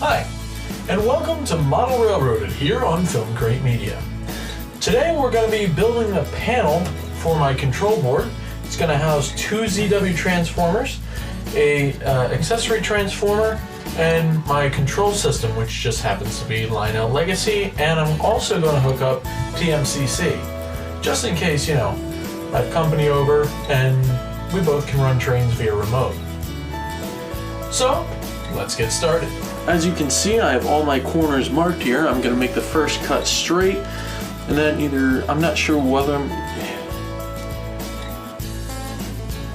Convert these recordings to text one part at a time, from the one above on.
Hi, and welcome to Model Railroaded here on Film Crate Media. Today we're going to be building a panel for my control board. It's going to house two ZW transformers, a accessory transformer, and my control system, which just happens to be Lionel Legacy, and I'm also going to hook up TMCC, just in case, I have company over and we both can run trains via remote. So, let's get started. As you can see, I have all my corners marked here. I'm going to make the first cut straight, and then I'm not sure whether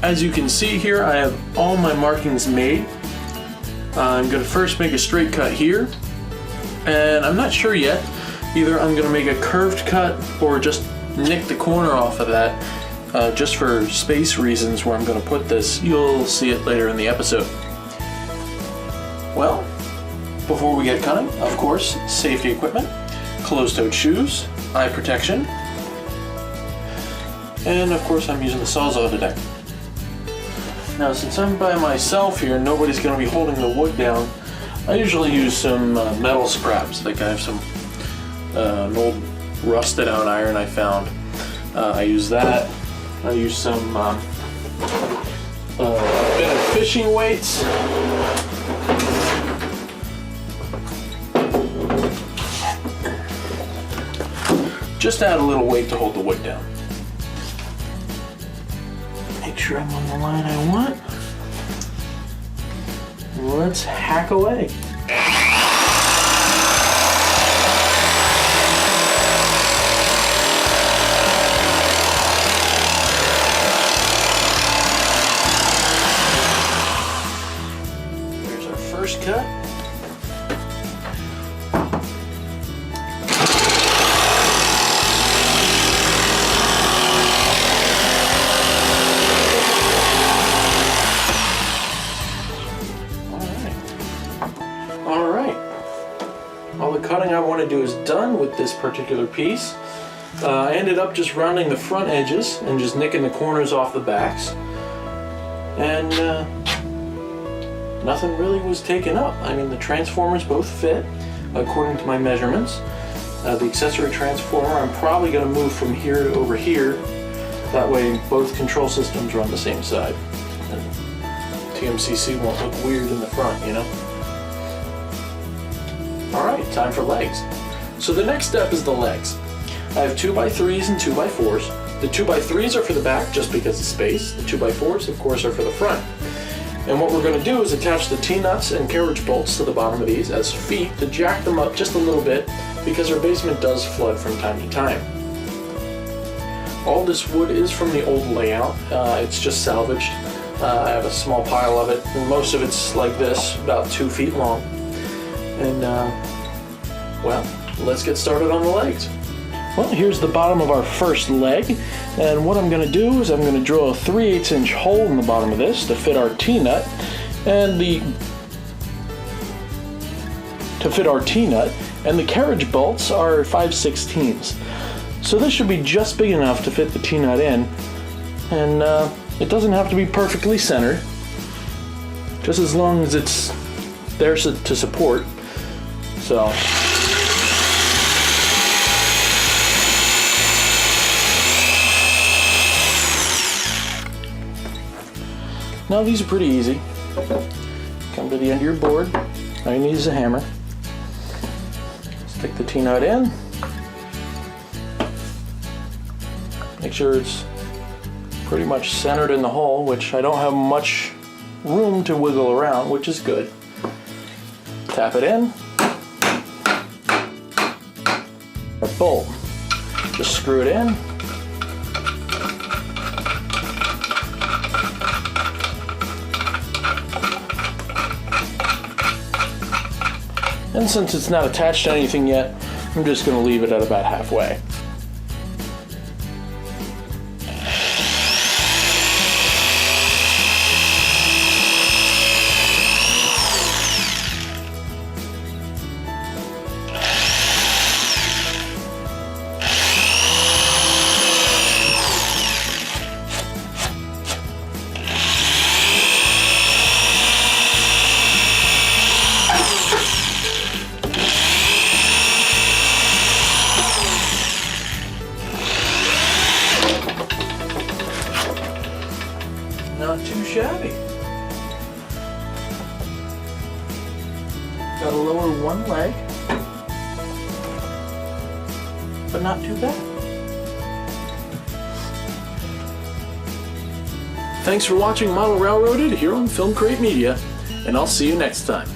as you can see here, I have all my markings made. I'm going to first make a straight cut here, and I'm not sure yet. Either I'm going to make a curved cut or just nick the corner off of that, just for space reasons where I'm going to put this. You'll see it later in the episode. Well, before we get cutting, of course, safety equipment, closed-toed shoes, eye protection, and of course I'm using the Sawzall today. Now, since I'm by myself here, nobody's going to be holding the wood down, I usually use some metal scraps. Like I have some an old rusted out iron I found. I use that. I use some bit of fishing weights. Just add a little weight to hold the wood down. Make sure I'm on the line I want. Let's hack away. There's our first cut. All the cutting I want to do is done with this particular piece. I ended up just rounding the front edges and just nicking the corners off the backs. And nothing really was taken up. I mean, the transformers both fit according to my measurements. The accessory transformer, I'm probably going to move from here to over here. That way both control systems are on the same side. And TMCC won't look weird in the front, Alright, time for legs. So the next step is the legs. I have 2x3s and 2x4s. The 2x3s are for the back just because of space. The 2x4s, of course, are for the front. And what we're going to do is attach the T-nuts and carriage bolts to the bottom of these as feet to jack them up just a little bit because our basement does flood from time to time. All this wood is from the old layout. It's just salvaged. I have a small pile of it, and most of it's like this, about 2 feet long. And, well, let's get started on the legs. Well, here's the bottom of our first leg, and what I'm going to do is I'm going to drill a 3/8 inch hole in the bottom of this to fit our T-nut, and the carriage bolts are 5/16. So this should be just big enough to fit the T-nut in, and it doesn't have to be perfectly centered, just as long as it's there to support. So now these are pretty easy. Come to the end of your board. All you need is a hammer. Stick the T-nut in. Make sure it's pretty much centered in the hole, which I don't have much room to wiggle around, which is good. Tap it in. A bolt. Just screw it in. And since it's not attached to anything yet, I'm just going to leave it at about halfway. shabby. Got to lower one leg, but not too bad. Thanks for watching Model Railroaded here on Film Crate Media, and I'll see you next time.